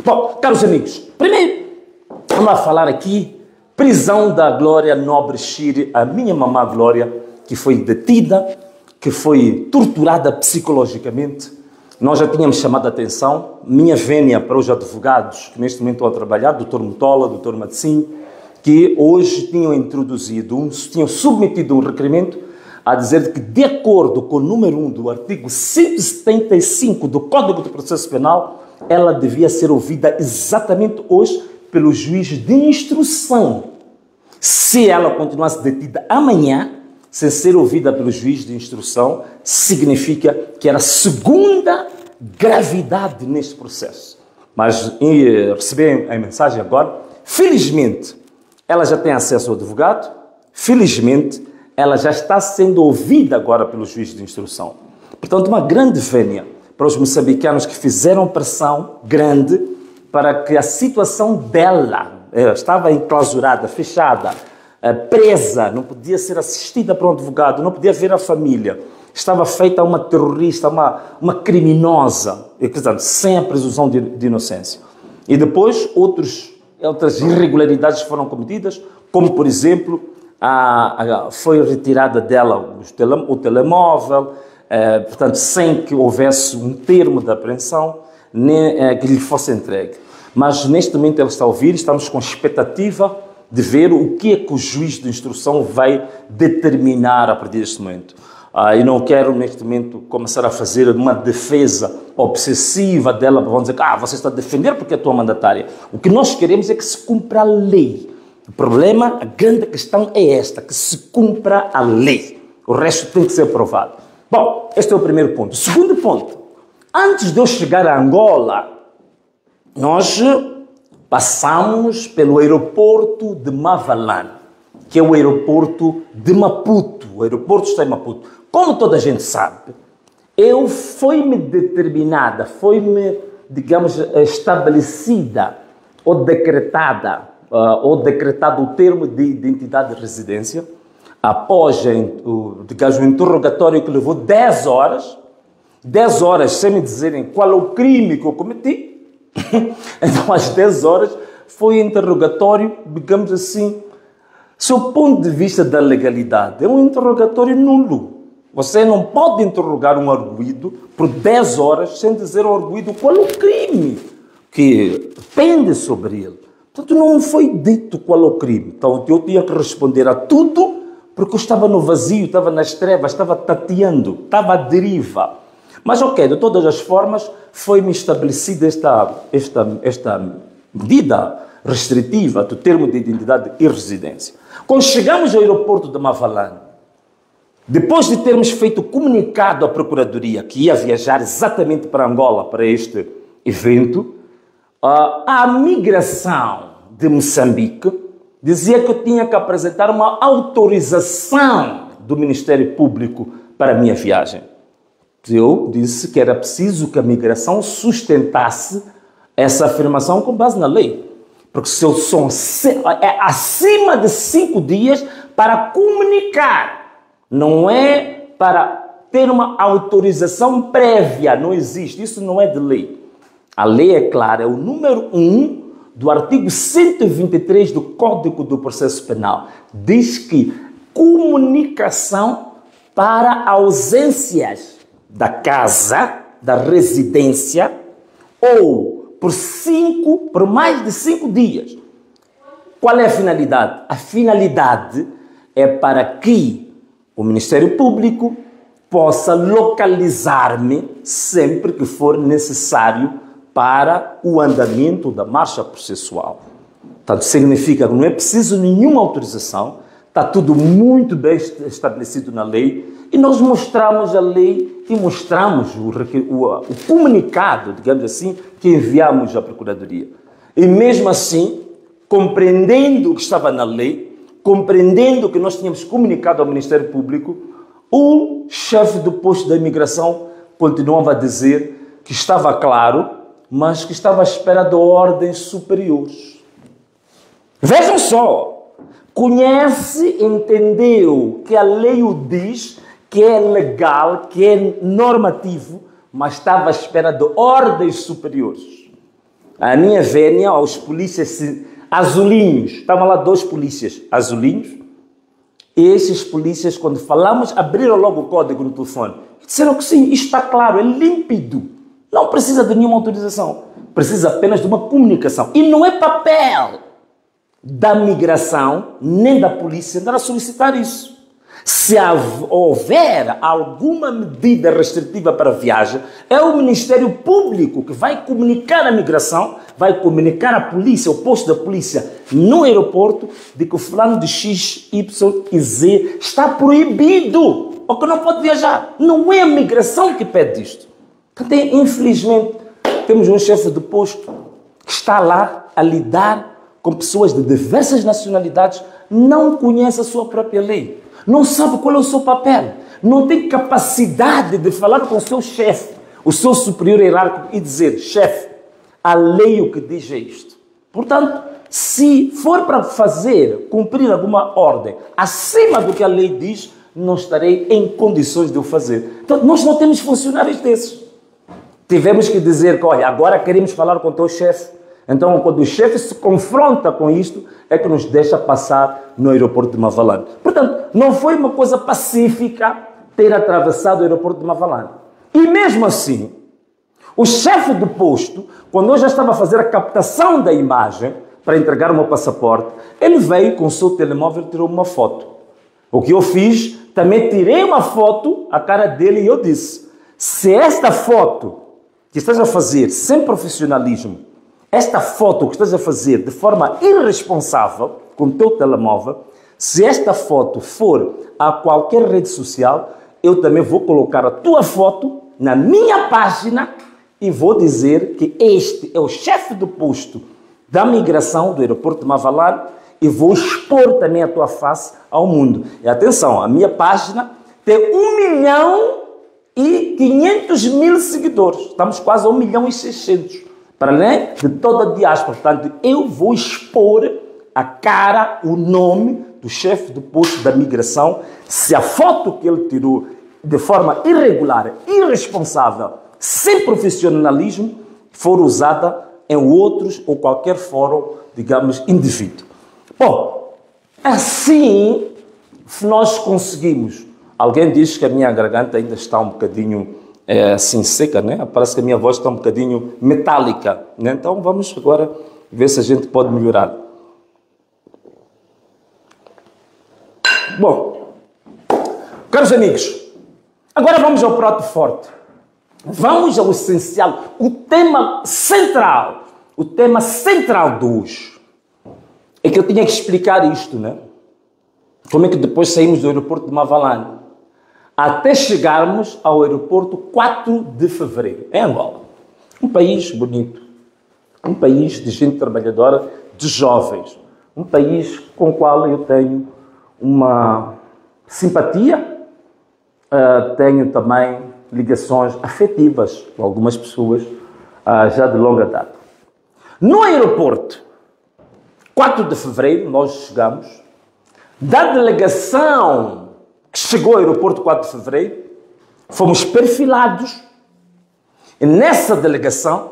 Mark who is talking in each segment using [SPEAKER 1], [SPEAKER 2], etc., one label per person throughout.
[SPEAKER 1] Bom, caros amigos, primeiro vamos falar aqui prisão da Glória Nobre Chiri, a minha mamã Glória, que foi detida, que foi torturada psicologicamente. Nós já tínhamos chamado a atenção, minha vénia para os advogados que neste momento estão a trabalhar, Dr. Mutola, Dr. Matsim, que hoje tinham submetido um requerimento a dizer que, de acordo com o número 1 do artigo 175 do Código de Processo Penal, ela devia ser ouvida exatamente hoje pelo juiz de instrução. Se ela continuasse detida amanhã, sem ser ouvida pelo juiz de instrução, significa que era a segunda gravidade neste processo. Mas recebi a mensagem agora, felizmente, ela já tem acesso ao advogado, felizmente, ela já está sendo ouvida agora pelo juiz de instrução. Portanto, uma grande vénia para os moçambicanos que fizeram pressão grande para que a situação dela estava enclausurada, fechada, presa, não podia ser assistida por um advogado, não podia ver a família. Estava feita uma terrorista, uma criminosa, sem a presunção de inocência. E depois outras irregularidades foram cometidas, como, por exemplo, foi retirada dela o telemóvel, portanto, sem que houvesse um termo de apreensão, nem que lhe fosse entregue. Mas, neste momento, ela está a ouvir, estamos com expectativa de ver o que é que o juiz de instrução vai determinar a partir deste momento. E não quero, neste momento, começar a fazer uma defesa obsessiva dela, para dizer que você está a defender porque é a tua mandatária. O que nós queremos é que se cumpra a lei. O problema, a grande questão é esta, que se cumpra a lei. O resto tem que ser aprovado. Bom, este é o primeiro ponto. O segundo ponto, antes de eu chegar a Angola, nós passamos pelo aeroporto de Mavalane, que é o aeroporto de Maputo. O aeroporto está em Maputo. Como toda a gente sabe, foi-me determinada, foi-me, digamos, estabelecida ou decretado o termo de identidade de residência, após o interrogatório que levou 10 horas sem me dizerem qual é o crime que eu cometi. Então, às 10 horas, foi interrogatório, digamos assim, sob o ponto de vista da legalidade, é um interrogatório nulo. Você não pode interrogar um arguido por 10 horas sem dizer ao arguido qual é o crime que pende sobre ele. Portanto, não foi dito qual é o crime. Então, eu tinha que responder a tudo, porque eu estava no vazio, estava nas trevas, estava tateando, estava à deriva. Mas, ok, de todas as formas, foi-me estabelecida esta medida restritiva do termo de identidade e residência. Quando chegamos ao aeroporto de Mavalane, depois de termos feito comunicado à Procuradoria que ia viajar exatamente para Angola para este evento, a migração de Moçambique dizia que eu tinha que apresentar uma autorização do Ministério Público para a minha viagem. Eu disse que era preciso que a migração sustentasse essa afirmação com base na lei. Porque se eu sou acima de 5 dias para comunicar, não é para ter uma autorização prévia, não existe, isso não é de lei. A lei é clara, é o número 1 do artigo 123 do Código do Processo Penal. Diz que comunicação para ausências da casa, da residência, ou por mais de 5 dias. Qual é a finalidade? A finalidade é para que o Ministério Público possa localizar-me sempre que for necessário para o andamento da marcha processual. Portanto, significa que não é preciso nenhuma autorização, está tudo muito bem estabelecido na lei, e nós mostramos a lei e mostramos o comunicado, digamos assim, que enviamos à Procuradoria. E mesmo assim, compreendendo o que estava na lei, compreendendo que nós tínhamos comunicado ao Ministério Público, o chefe do posto da imigração continuava a dizer que estava claro, mas que estava à espera de ordens superiores. Vejam só, conhece, entendeu que a lei o diz, que é legal, que é normativo, mas estava à espera de ordens superiores. A minha vénia, aos polícias azulinhos, estavam lá 2 polícias azulinhos, e esses polícias, quando falamos, abriram logo o código no telefone. Disseram que sim, isto está claro, é límpido. Não precisa de nenhuma autorização. Precisa apenas de uma comunicação. E não é papel da migração, nem da polícia, andar a solicitar isso. Se houver alguma medida restritiva para a viagem, é o Ministério Público que vai comunicar à migração, vai comunicar à polícia, ao posto da polícia no aeroporto, de que o fulano de X, Y e Z está proibido, ou que não pode viajar. Não é a migração que pede isto. Então, infelizmente, temos um chefe de posto que está lá a lidar com pessoas de diversas nacionalidades, não conhece a sua própria lei. Não sabe qual é o seu papel, não tem capacidade de falar com o seu chefe, o seu superior hierárquico e dizer: chefe, a lei o que diz é isto. Portanto, se for para cumprir alguma ordem acima do que a lei diz, não estarei em condições de o fazer. Então, nós não temos funcionários desses. Tivemos que dizer que, olha, agora queremos falar com o teu chefe. Então, quando o chefe se confronta com isto, é que nos deixa passar no aeroporto de Mavalane. Portanto, não foi uma coisa pacífica ter atravessado o aeroporto de Mavalane. E mesmo assim, o chefe do posto, quando eu já estava a fazer a captação da imagem para entregar o meu passaporte, ele veio com o seu telemóvel e tirou uma foto. O que eu fiz, também tirei uma foto, a cara dele, e eu disse: se esta foto que estás a fazer sem profissionalismo, esta foto que estás a fazer de forma irresponsável com o teu telemóvel, se esta foto for a qualquer rede social, eu também vou colocar a tua foto na minha página e vou dizer que este é o chefe do posto da migração do aeroporto de Mavalane e vou expor também a tua face ao mundo. E atenção, a minha página tem 1.500.000 seguidores. Estamos quase a 1.600.000. Para além de toda a diáspora. Portanto, eu vou expor a cara, o nome do chefe do posto da migração, se a foto que ele tirou de forma irregular, irresponsável, sem profissionalismo, for usada em outros ou qualquer fórum, digamos, indevido. Bom, assim nós conseguimos. Alguém diz que a minha garganta ainda está um bocadinho assim seca, né? Parece que a minha voz está um bocadinho metálica, né? Então vamos agora ver se a gente pode melhorar. Bom, caros amigos, agora vamos ao prato forte. Vamos ao essencial, o tema central de hoje. É que eu tinha que explicar isto, né? Como é que depois saímos do aeroporto de Mavalane até chegarmos ao aeroporto 4 de fevereiro, em Angola. Um país bonito, um país de gente trabalhadora, de jovens, um país com o qual eu tenho uma simpatia, tenho também ligações afetivas com algumas pessoas já de longa data. No aeroporto 4 de fevereiro, nós chegamos, da delegação que chegou ao aeroporto 4 de fevereiro, fomos perfilados e nessa delegação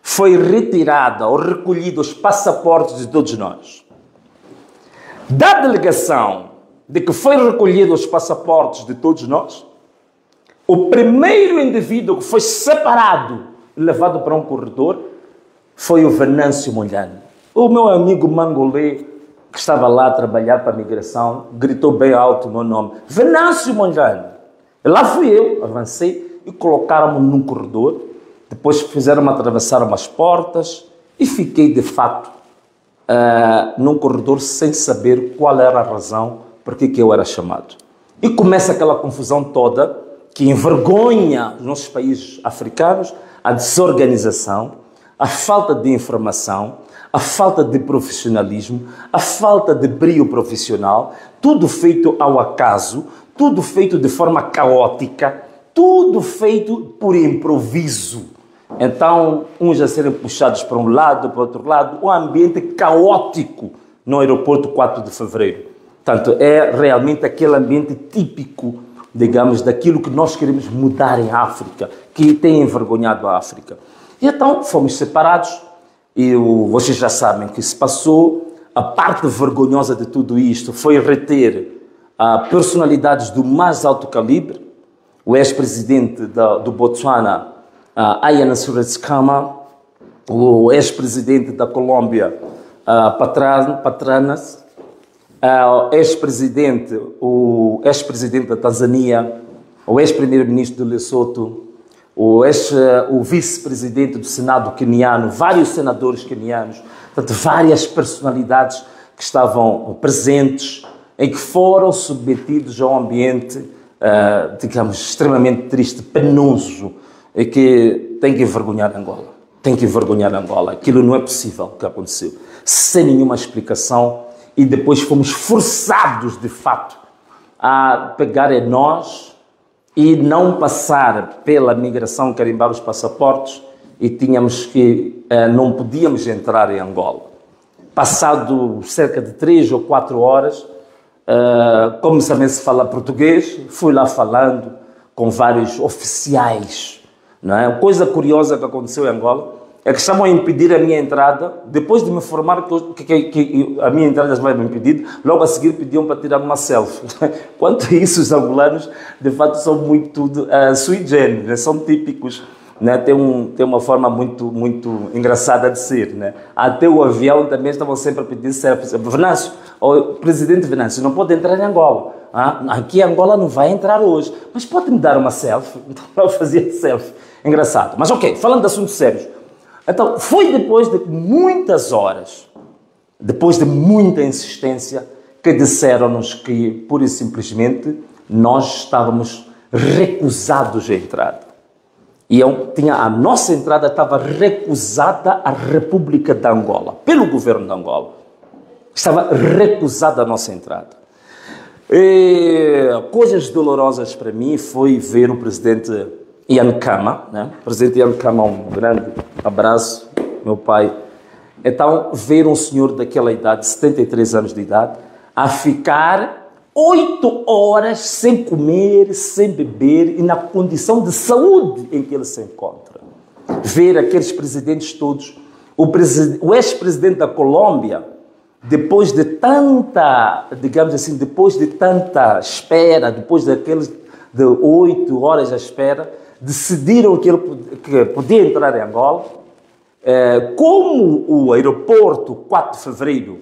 [SPEAKER 1] foi retirada ou recolhido os passaportes de todos nós. Da delegação de que foi recolhido os passaportes de todos nós, o primeiro indivíduo que foi separado e levado para um corredor foi o Venâncio Mondlane. O meu amigo mangolê que estava lá a trabalhar para a migração, gritou bem alto o meu nome. Venâncio Mondlane. E lá fui eu, avancei e colocaram-me num corredor. Depois fizeram-me atravessar umas portas e fiquei, de fato, num corredor sem saber qual era a razão por que eu era chamado. E começa aquela confusão toda que envergonha os nossos países africanos, a desorganização, a falta de informação, a falta de profissionalismo, a falta de brio profissional, tudo feito ao acaso, tudo feito de forma caótica, tudo feito por improviso. Então, uns a serem puxados para um lado, para o outro lado, um ambiente caótico no aeroporto 4 de fevereiro. Portanto, é realmente aquele ambiente típico, digamos, daquilo que nós queremos mudar em África, que tem envergonhado a África. E então fomos separados e vocês já sabem que se passou. A parte vergonhosa de tudo isto foi reter personalidades do mais alto calibre, o ex-presidente do Botsuana, Ian Sirleaf, o ex-presidente da Colômbia, Patranas, o ex-presidente da Tanzânia, o ex-primeiro-ministro do Lesoto, o vice-presidente do Senado queniano, vários senadores quenianos, portanto, várias personalidades que estavam presentes e que foram submetidos a um ambiente, digamos, extremamente triste, penoso, e que tem que envergonhar Angola. Tem que envergonhar Angola. Aquilo não é possível que aconteceu, sem nenhuma explicação, e depois fomos forçados, de fato, a pegar em nós e não passar pela migração, carimbar os passaportes, e tínhamos que, não podíamos entrar em Angola. Passado cerca de 3 ou 4 horas, como também se fala português, fui lá falando com vários oficiais. Não é? Uma coisa curiosa que aconteceu em Angola é que estavam a impedir a minha entrada, depois de me informar que a minha entrada vai me impedir, logo a seguir pediam para tirar uma selfie. Quanto a isso, os angolanos, de fato, são muito sui generis, né? São típicos, né? Tem uma forma muito engraçada de ser. Né? Até o avião também estavam sempre a pedir selfies. Venâncio, o presidente Venâncio, não pode entrar em Angola. Aqui Angola não vai entrar hoje, mas pode me dar uma selfie? Então eu fazia selfie. Engraçado. Mas ok, falando de assuntos sérios. Então, foi depois de muitas horas, depois de muita insistência, que disseram-nos que, pura e simplesmente, nós estávamos recusados a entrada. E a nossa entrada estava recusada à República de Angola, pelo governo de Angola. Estava recusada a nossa entrada. E coisas dolorosas para mim foi ver o presidente Ian Khama, né? O presidente Ian Khama, um grande abraço, meu pai. Então, ver um senhor daquela idade, 73 anos de idade, a ficar 8 horas sem comer, sem beber e na condição de saúde em que ele se encontra. Ver aqueles presidentes todos, o ex-presidente da Colômbia, depois de tanta, digamos assim, depois de tanta espera, depois daqueles de 8 horas à espera, decidiram que ele podia entrar em Angola. Como o aeroporto 4 de Fevereiro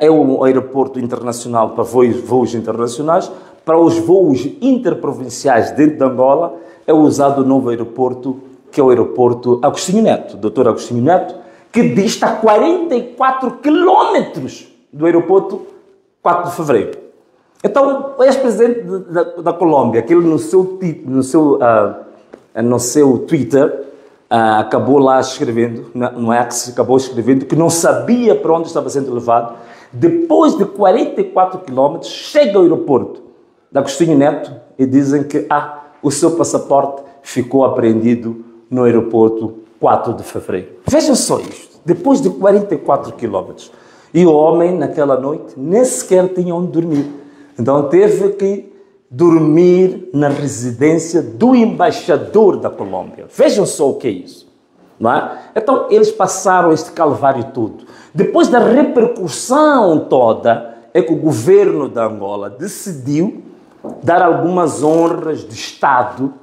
[SPEAKER 1] é um aeroporto internacional para voos internacionais, para os voos interprovinciais dentro de Angola é usado o novo aeroporto, que é o aeroporto Agostinho Neto, Dr. Agostinho Neto, que dista 44 quilômetros do aeroporto 4 de Fevereiro. Então, o ex-presidente da Colômbia, aquele no seu Twitter, acabou lá escrevendo, no X, acabou escrevendo que não sabia para onde estava sendo levado. Depois de 44 quilômetros, chega ao aeroporto de Agostinho Neto e dizem que o seu passaporte ficou apreendido no aeroporto 4 de Fevereiro. Vejam só isto, depois de 44 quilômetros. E o homem, naquela noite, nem sequer tinha onde dormir. Então teve que dormir na residência do embaixador da Colômbia. Vejam só o que é isso. Não é? Então eles passaram este calvário todo. Depois da repercussão toda, é que o governo da Angola decidiu dar algumas honras de Estado,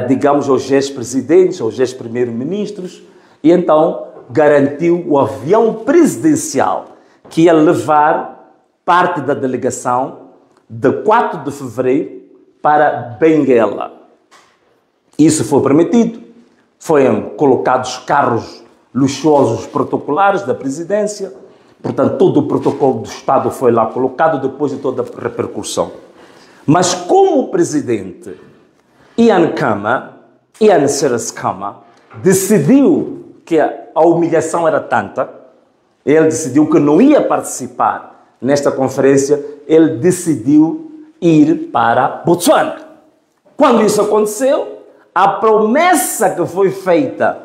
[SPEAKER 1] digamos, aos ex-presidentes, aos ex-primeiros-ministros, e então garantiu o avião presidencial que ia levar parte da delegação de 4 de Fevereiro para Benguela. Isso foi permitido. Foram colocados carros luxuosos protocolares da presidência. Portanto, todo o protocolo do Estado foi lá colocado depois de toda a repercussão. Mas como o presidente Ian Sirleaf decidiu que a humilhação era tanta, ele decidiu que não ia participar nesta conferência, ele decidiu ir para Botsuana. Quando isso aconteceu, a promessa que foi feita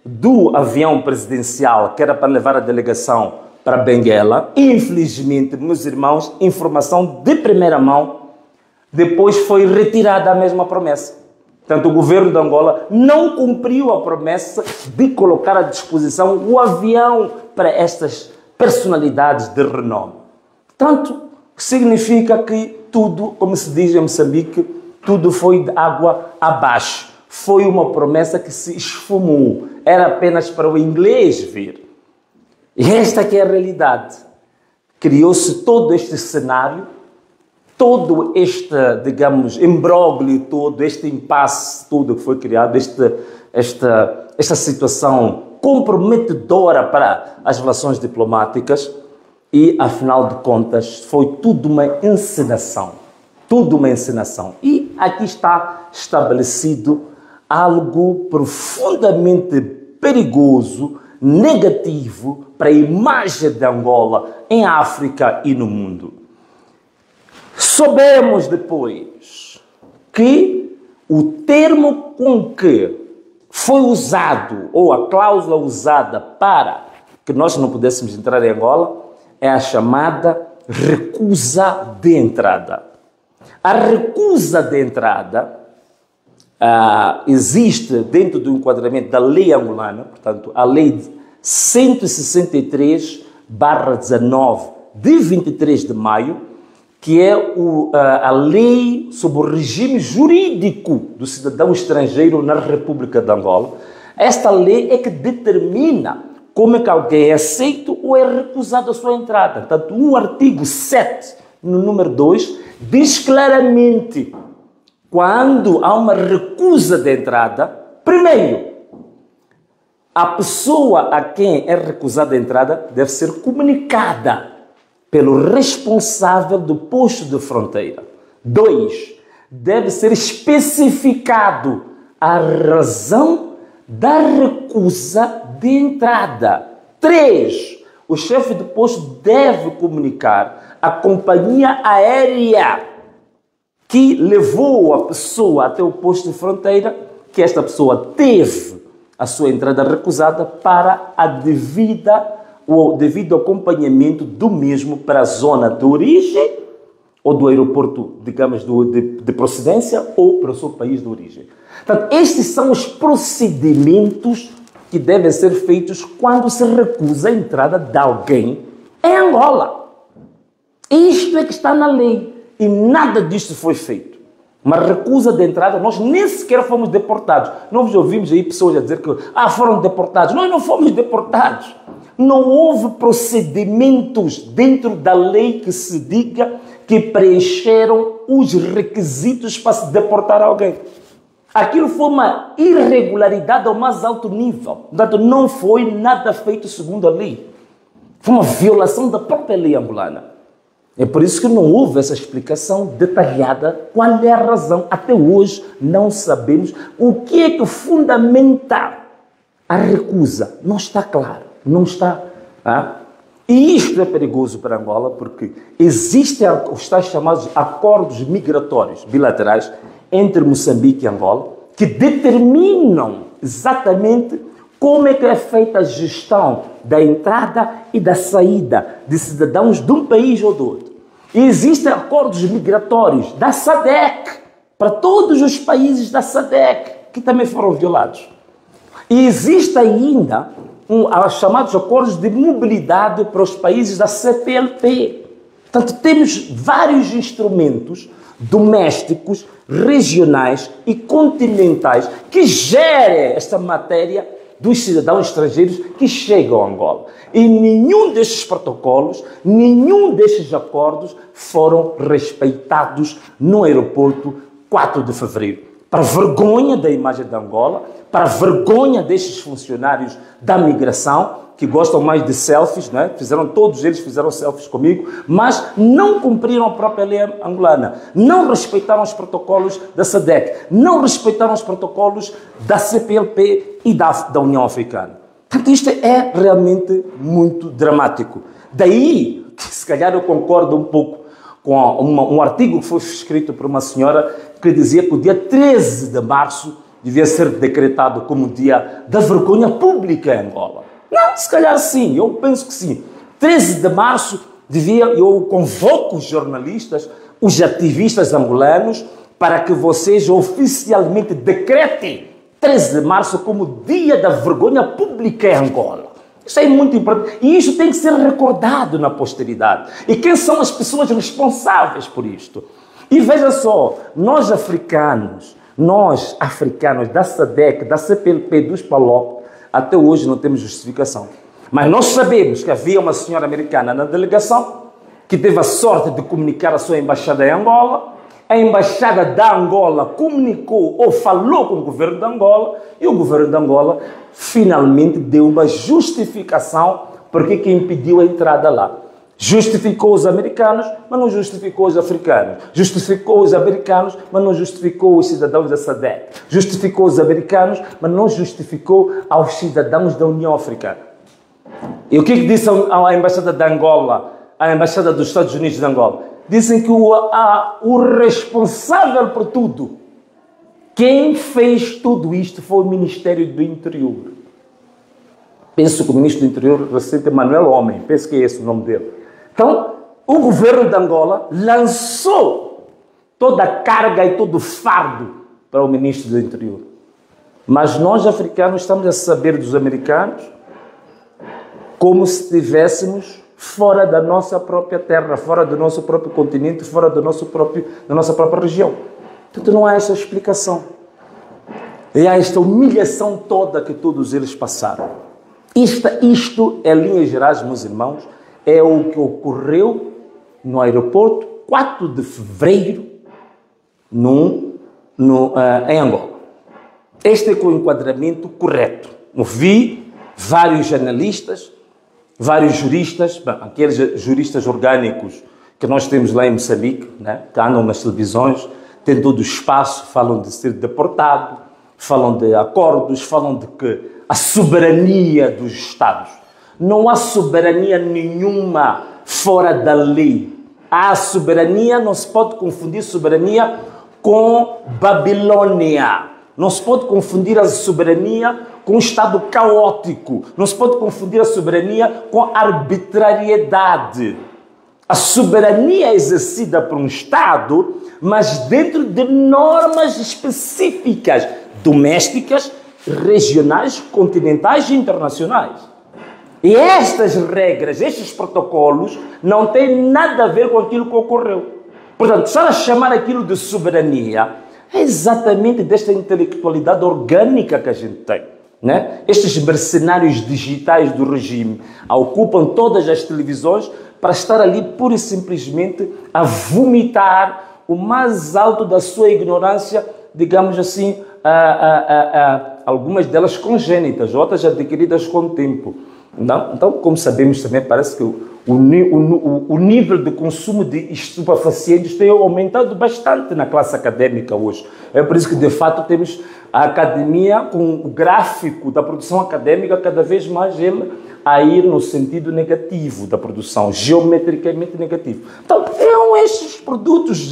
[SPEAKER 1] do avião presidencial, que era para levar a delegação para Benguela, infelizmente, meus irmãos, informação de primeira mão, depois foi retirada a mesma promessa. Portanto, o governo de Angola não cumpriu a promessa de colocar à disposição o avião para estas personalidades de renome. Portanto, significa que tudo, como se diz em Moçambique, tudo foi de água abaixo. Foi uma promessa que se esfumou. Era apenas para o inglês ver. E esta que é a realidade. Criou-se todo este cenário, todo este, digamos, imbróglio todo, este impasse todo que foi criado, esta situação comprometedora para as relações diplomáticas e, afinal de contas, foi tudo uma encenação. Tudo uma encenação. E aqui está estabelecido algo profundamente perigoso, negativo para a imagem de Angola em África e no mundo. Soubemos depois que o termo com que foi usado, ou a cláusula usada para que nós não pudéssemos entrar em Angola, é a chamada recusa de entrada. A recusa de entrada existe dentro do enquadramento da lei angolana, portanto, a lei 163/19 de 23 de maio, que é a lei sobre o regime jurídico do cidadão estrangeiro na República de Angola. Esta lei é que determina como é que alguém é aceito ou é recusado a sua entrada. Portanto, o artigo 7, no número 2, diz claramente quando há uma recusa de entrada, primeiro, a pessoa a quem é recusada a entrada deve ser comunicada pelo responsável do posto de fronteira. 2, deve ser especificado a razão da recusa de entrada. 3, o chefe de posto deve comunicar à companhia aérea que levou a pessoa até o posto de fronteira que esta pessoa teve a sua entrada recusada para o devido acompanhamento do mesmo para a zona de origem ou do aeroporto, digamos, de procedência ou para o seu país de origem. Portanto, estes são os procedimentos que devem ser feitos quando se recusa a entrada de alguém em Angola. Isto é que está na lei e nada disto foi feito. Uma recusa de entrada, nós nem sequer fomos deportados. Nós ouvimos aí pessoas a dizer que foram deportados. Nós não fomos deportados. Não houve procedimentos dentro da lei que se diga que preencheram os requisitos para se deportar alguém. Aquilo foi uma irregularidade ao mais alto nível. Portanto, não foi nada feito segundo a lei. Foi uma violação da própria lei angolana. É por isso que não houve essa explicação detalhada. Qual é a razão? Até hoje não sabemos o que é que fundamenta a recusa. Não está claro. Não está. E isto é perigoso para Angola porque existem os tais chamados acordos migratórios bilaterais entre Moçambique e Angola que determinam exatamente como é que é feita a gestão da entrada e da saída de cidadãos de um país ou do outro. E existem acordos migratórios da SADC para todos os países da SADC que também foram violados. E existe ainda os chamados acordos de mobilidade para os países da CPLP. Portanto, temos vários instrumentos domésticos, regionais e continentais que gerem esta matéria dos cidadãos estrangeiros que chegam a Angola. E nenhum destes protocolos, nenhum destes acordos foram respeitados no aeroporto 4 de fevereiro. Para vergonha da imagem de Angola, para vergonha destes funcionários da migração, que gostam mais de selfies, né? Todos eles fizeram selfies comigo, mas não cumpriram a própria lei angolana, não respeitaram os protocolos da SADC, não respeitaram os protocolos da CPLP e da União Africana. Portanto, isto é realmente muito dramático. Daí, se calhar eu concordo um pouco com um artigo que foi escrito por uma senhora que dizia que o dia 13 de março devia ser decretado como o dia da vergonha pública em Angola. Não, se calhar sim, eu penso que sim. 13 de março eu convoco os jornalistas, os ativistas angolanos, para que vocês oficialmente decretem 13 de março como dia da vergonha pública em Angola. Isso é muito importante. E isso tem que ser recordado na posteridade. E quem são as pessoas responsáveis por isto? E veja só, nós africanos da SADC, da CPLP, dos PALOP, até hoje não temos justificação. Mas nós sabemos que havia uma senhora americana na delegação que teve a sorte de comunicar a sua embaixada em Angola. A embaixada da Angola comunicou ou falou com o governo de Angola e o governo de Angola finalmente deu uma justificação porque que impediu a entrada lá. Justificou os americanos, mas não justificou os africanos. Justificou os americanos, mas não justificou os cidadãos da SADC. Justificou os americanos, mas não justificou aos cidadãos da União Africana. E o que disse a embaixada de Angola, a embaixada dos Estados Unidos de Angola? Dizem que o responsável por tudo, quem fez tudo isto foi o Ministério do Interior. Penso que o ministro do Interior recente é Manuel Homem, penso que é esse o nome dele. Então, o governo de Angola lançou toda a carga e todo o fardo para o ministro do Interior. Mas nós, africanos, estamos a saber dos americanos como se estivéssemos fora da nossa própria terra, fora do nosso próprio continente, fora da nossa própria região. Portanto, não há essa explicação. E há esta humilhação toda que todos eles passaram. Isto, em linhas gerais, meus irmãos, é o que ocorreu no aeroporto 4 de fevereiro em Angola. Este é o enquadramento correto. Ouvi vários jornalistas, vários juristas, aqueles juristas orgânicos que nós temos lá em Moçambique, né, que andam nas televisões, têm todo o espaço, falam de ser deportado, falam de acordos, falam de que a soberania dos Estados. Não há soberania nenhuma fora da lei. A soberania, não se pode confundir soberania com Babilônia. Não se pode confundir a soberania com um Estado caótico. Não se pode confundir a soberania com arbitrariedade. A soberania é exercida por um Estado, mas dentro de normas específicas, domésticas, regionais, continentais e internacionais. E estas regras, estes protocolos, não têm nada a ver com aquilo que ocorreu. Portanto, se ela chamar aquilo de soberania, é exatamente desta intelectualidade orgânica que a gente tem. Né? Estes mercenários digitais do regime ocupam todas as televisões para estar ali pura e simplesmente a vomitar o mais alto da sua ignorância, digamos assim, algumas delas congênitas, outras adquiridas com o tempo. Então, como sabemos também, parece que o nível de consumo de estupefacientes tem aumentado bastante na classe acadêmica hoje. É por isso que, de fato, temos a academia com o gráfico da produção acadêmica cada vez mais ele a ir no sentido negativo da produção, geometricamente negativo. Então, são estes produtos,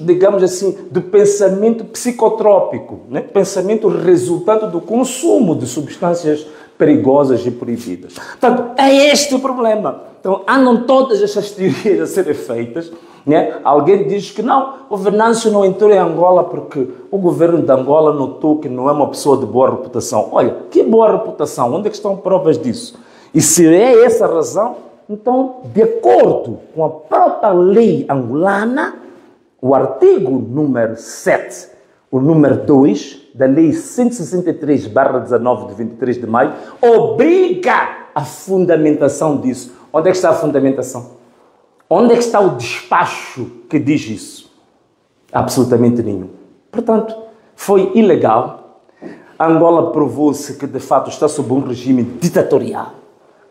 [SPEAKER 1] digamos assim, do pensamento psicotrópico, né? Pensamento resultante do consumo de substâncias perigosas e proibidas. Portanto, é este o problema. Então, andam todas essas teorias a serem feitas. Né? Alguém diz que não, o Venâncio não entrou em Angola porque o governo de Angola notou que não é uma pessoa de boa reputação. Olha, que boa reputação? Onde é que estão provas disso? E se é essa a razão, então, de acordo com a própria lei angolana, o artigo número 7, o número 2 da Lei 163/19 de 23 de maio, obriga a fundamentação disso. Onde é que está a fundamentação? Onde é que está o despacho que diz isso? Absolutamente nenhum. Portanto, foi ilegal. A Angola provou-se que, de fato, está sob um regime ditatorial.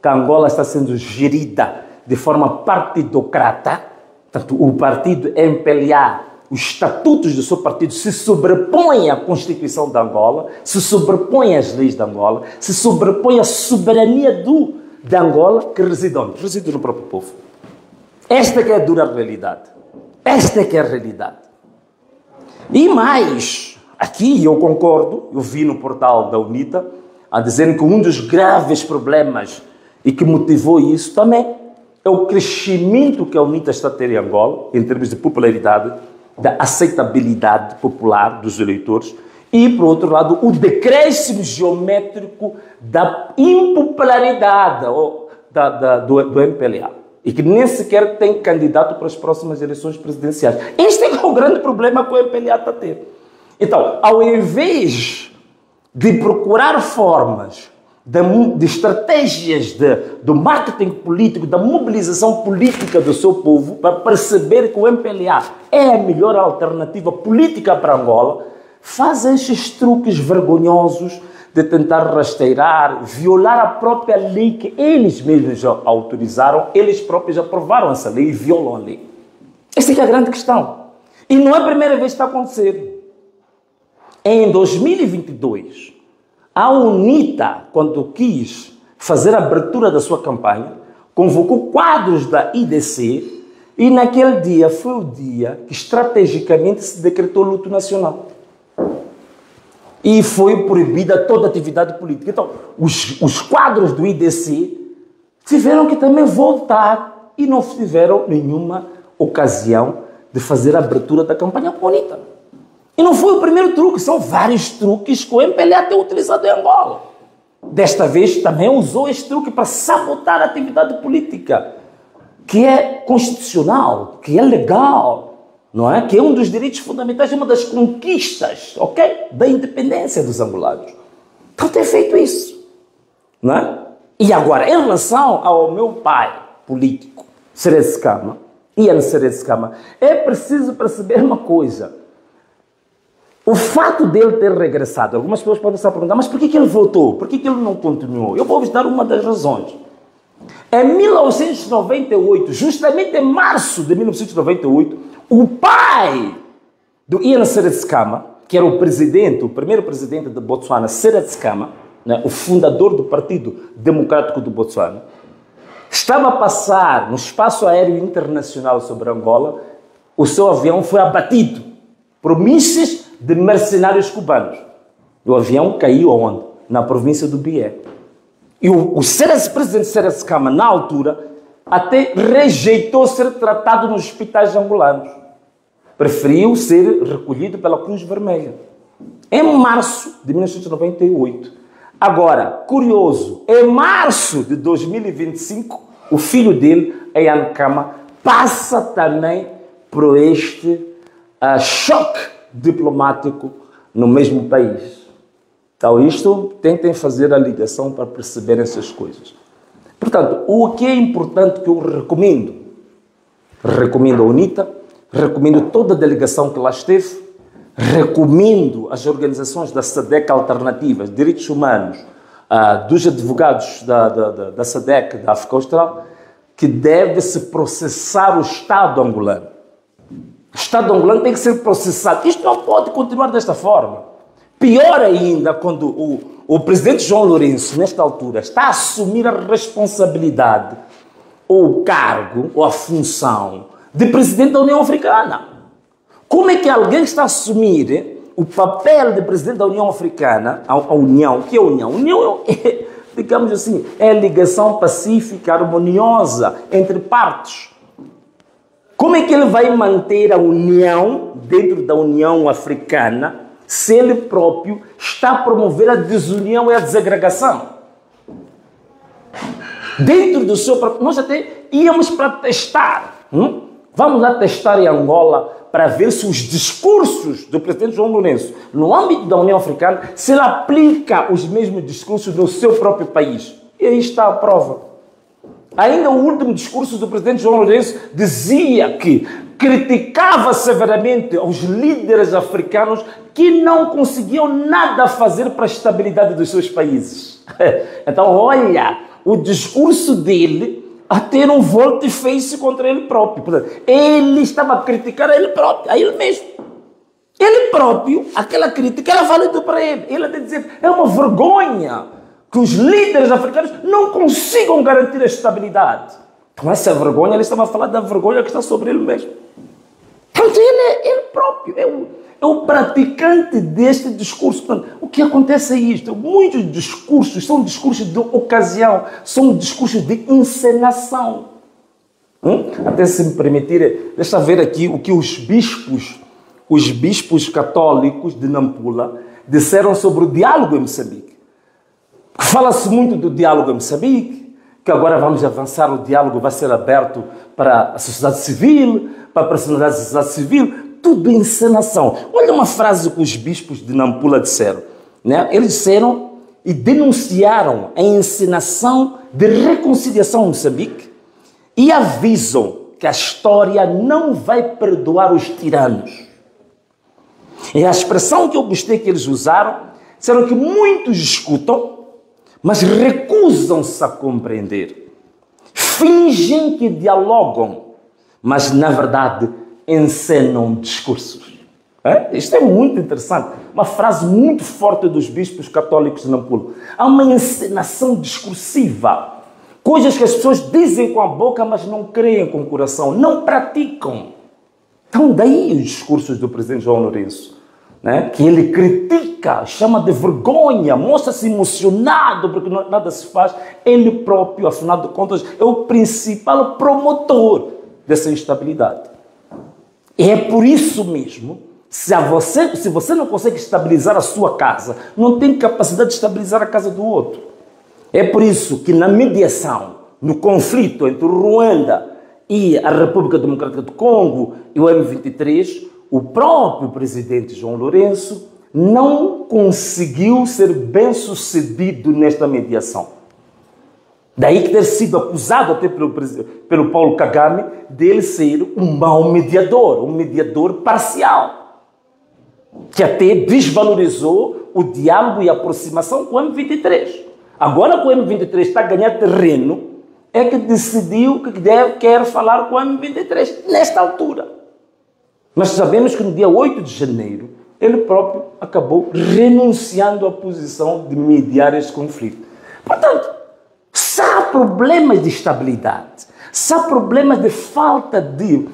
[SPEAKER 1] Que a Angola está sendo gerida de forma partidocrata. Portanto, o partido MPLA, os estatutos do seu partido se sobrepõem à Constituição de Angola, se sobrepõem às leis de Angola, se sobrepõem à soberania de Angola, que reside onde? Reside no próprio povo. Esta que é a dura realidade. Esta que é a realidade. E mais, aqui eu concordo, eu vi no portal da UNITA, a dizer que um dos graves problemas e que motivou isso também é o crescimento que a UNITA está a ter em Angola, em termos de popularidade, da aceitabilidade popular dos eleitores e, por outro lado, o decréscimo geométrico da impopularidade do MPLA e que nem sequer tem candidato para as próximas eleições presidenciais. Este é o grande problema que o MPLA está a ter. Então, ao invés de procurar formas de estratégias do marketing político, da mobilização política do seu povo, para perceber que o MPLA é a melhor alternativa política para Angola, fazem estes truques vergonhosos de tentar rasteirar, violar a própria lei que eles mesmos já autorizaram, eles próprios aprovaram essa lei e violam a lei. Essa é a grande questão. E não é a primeira vez que está acontecendo. Em 2022, a UNITA, quando quis fazer a abertura da sua campanha, convocou quadros da IDC e naquele dia foi o dia que estrategicamente se decretou luto nacional. E foi proibida toda atividade política. Então, os quadros do IDC tiveram que também voltar e não tiveram nenhuma ocasião de fazer a abertura da campanha com a UNITA. E não foi o primeiro truque, são vários truques que o MPLA tem utilizado em Angola. Desta vez também usou este truque para sabotar a atividade política, que é constitucional, que é legal, não é? Que é um dos direitos fundamentais, uma das conquistas, ok? Da independência dos angolanos. Então tem feito isso, não é? E agora, em relação ao meu pai político, Seretse Khama, Ian Seretse Khama, é preciso perceber uma coisa. O fato dele ter regressado, algumas pessoas podem estar a perguntar, mas por que ele voltou? Por que ele não continuou? Eu vou-vos dar uma das razões. Em 1998, justamente em março de 1998, o pai do Ian Seretse Khama, que era o primeiro presidente de Botsuana, Seretse Khama, né, o fundador do Partido Democrático do Botsuana, estava a passar no espaço aéreo internacional sobre Angola, o seu avião foi abatido por mísseis de mercenários cubanos. O avião caiu aonde? Na província do Bié. E o presidente Seretse Khama, na altura, até rejeitou ser tratado nos hospitais angolanos. Preferiu ser recolhido pela Cruz Vermelha. Em março de 1998. Agora, curioso, em março de 2025, o filho dele, Ian Khama, passa também por este choque diplomático no mesmo país. Então, isto, tentem fazer a ligação para perceber essas coisas. Portanto, o que é importante que eu recomendo? Recomendo a UNITA, recomendo toda a delegação que lá esteve, recomendo as organizações da SADC alternativas, direitos humanos, dos advogados da SADC, da África Austral, que deve-se processar o Estado angolano. O Estado angolano tem que ser processado. Isto não pode continuar desta forma. Pior ainda, quando o presidente João Lourenço, nesta altura, está a assumir a responsabilidade, ou o cargo, ou a função de presidente da União Africana. Como é que alguém está a assumir o papel de presidente da União Africana, a União, que é a União? A União é, digamos assim, é a ligação pacífica, harmoniosa entre partes. Como é que ele vai manter a união dentro da União Africana se ele próprio está a promover a desunião e a desagregação? Dentro do seu próprio... Nós até íamos para testar. Vamos lá testar em Angola para ver se os discursos do presidente João Lourenço, no âmbito da União Africana, se ele aplica os mesmos discursos no seu próprio país. E aí está a prova. Ainda o último discurso do presidente João Lourenço dizia que criticava severamente os líderes africanos que não conseguiam nada fazer para a estabilidade dos seus países. Então, olha, o discurso dele a ter um volte-face contra ele próprio. Portanto, ele estava a criticar a ele próprio, a ele mesmo. Ele próprio, aquela crítica, era válida para ele. Ele até dizer, é uma vergonha que os líderes africanos não consigam garantir a estabilidade. Com essa vergonha, ele estava a falar da vergonha que está sobre ele mesmo. Portanto, ele próprio é o praticante deste discurso. Portanto, o que acontece é isto. Muitos discursos são discursos de ocasião, são discursos de encenação. Até se me permitirem, deixa eu ver aqui o que os bispos os bispos católicos de Nampula disseram sobre o diálogo em Moçambique. Fala-se muito do diálogo em Moçambique, que agora vamos avançar, o diálogo vai ser aberto para a sociedade civil, para a personalidade da sociedade civil, tudo encenação. Olha uma frase que os bispos de Nampula disseram. Né? Eles disseram e denunciaram a encenação de reconciliação em Moçambique e avisam que a história não vai perdoar os tiranos. E a expressão que eu gostei que eles usaram, disseram que muitos escutam, mas recusam-se a compreender. Fingem que dialogam, mas na verdade encenam discursos. Isto é muito interessante. Uma frase muito forte dos bispos católicos de Nampula. Há uma encenação discursiva. Coisas que as pessoas dizem com a boca, mas não creem com o coração, não praticam. Então, daí os discursos do presidente João Lourenço, né? Que ele critica, chama de vergonha, mostra-se emocionado porque nada se faz. Ele próprio, afinal de contas, é o principal promotor dessa instabilidade. E é por isso mesmo, se você não consegue estabilizar a sua casa, não tem capacidade de estabilizar a casa do outro. É por isso que na mediação, no conflito entre o Ruanda e a República Democrática do Congo e o M23, o próprio presidente João Lourenço não conseguiu ser bem-sucedido nesta mediação. Daí que ter sido acusado até pelo Paulo Kagame dele ser um mau mediador, um mediador parcial, que até desvalorizou o diálogo e a aproximação com o M23. Agora que o M23 está a ganhar terreno, é que decidiu que quer falar com o M23 nesta altura. Mas sabemos que no dia 8 de janeiro, ele próprio acabou renunciando à posição de mediar este conflito. Portanto, se há problemas de estabilidade, se há problemas de falta de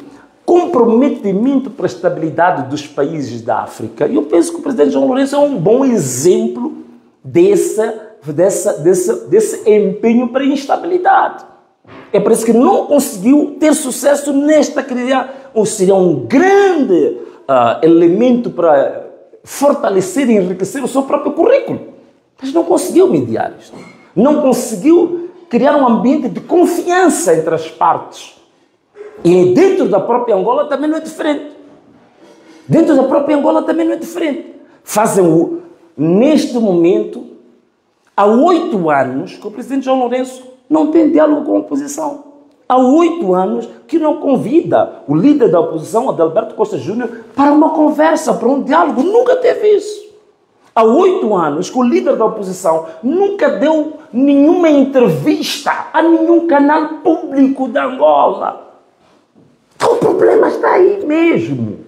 [SPEAKER 1] comprometimento para a estabilidade dos países da África, eu penso que o presidente João Lourenço é um bom exemplo desse empenho para a instabilidade. É por isso que não conseguiu ter sucesso nesta criar, ou seria um grande elemento para fortalecer e enriquecer o seu próprio currículo. Mas não conseguiu mediar isto. Não conseguiu criar um ambiente de confiança entre as partes. E dentro da própria Angola também não é diferente. Dentro da própria Angola também não é diferente. Fazem neste momento, há 8 anos que o presidente João Lourenço não tem diálogo com a oposição. Há 8 anos que não convida o líder da oposição, Adalberto Costa Júnior, para uma conversa, para um diálogo. Nunca teve isso. Há 8 anos que o líder da oposição nunca deu nenhuma entrevista a nenhum canal público da Angola. Então o problema está aí mesmo.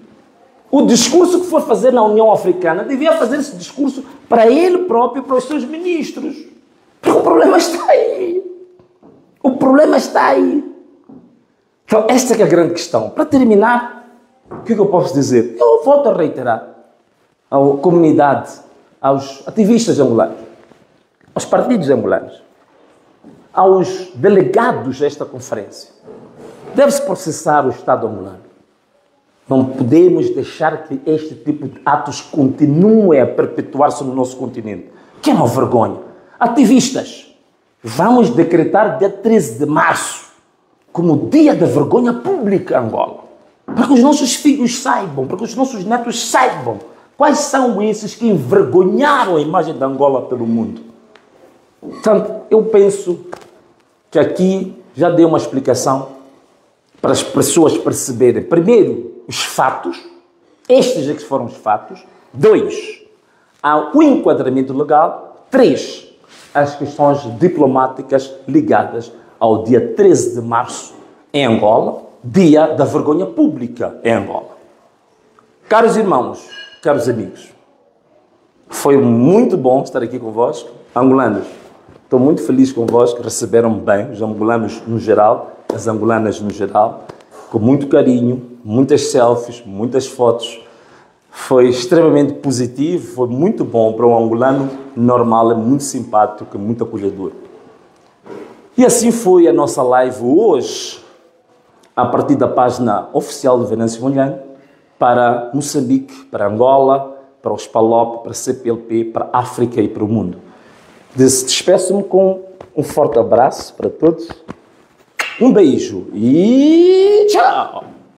[SPEAKER 1] O discurso que for fazer na União Africana devia fazer esse discurso para ele próprio e para os seus ministros. Porque o problema está aí. O problema está aí. Então, esta é a grande questão. Para terminar, o que eu posso dizer? Eu volto a reiterar à comunidade, aos ativistas angolanos, aos partidos angolanos, aos delegados desta conferência. Deve-se processar o Estado angolano. Não podemos deixar que este tipo de atos continue a perpetuar-se no nosso continente. Que é uma vergonha. Ativistas, vamos decretar dia 13 de março como dia da vergonha pública em Angola. Para que os nossos filhos saibam, para que os nossos netos saibam quais são esses que envergonharam a imagem de Angola pelo mundo. Portanto, eu penso que aqui já dei uma explicação para as pessoas perceberem, primeiro, os fatos, estes é que foram os fatos. 2, o enquadramento legal. 3, as questões diplomáticas ligadas ao dia 13 de março em Angola, dia da vergonha pública em Angola. Caros irmãos, caros amigos, foi muito bom estar aqui convosco. Angolanos, estou muito feliz convosco, receberam bem, os angolanos no geral, as angolanas no geral, com muito carinho, muitas selfies, muitas fotos. Foi extremamente positivo, foi muito bom para um angolano normal, é muito simpático, é muito acolhedor. E assim foi a nossa live hoje, a partir da página oficial do Venâncio Mondlane. para Moçambique, para Angola, para os PALOP, para a CPLP, para a África e para o mundo. Despeço-me com um forte abraço para todos, um beijo e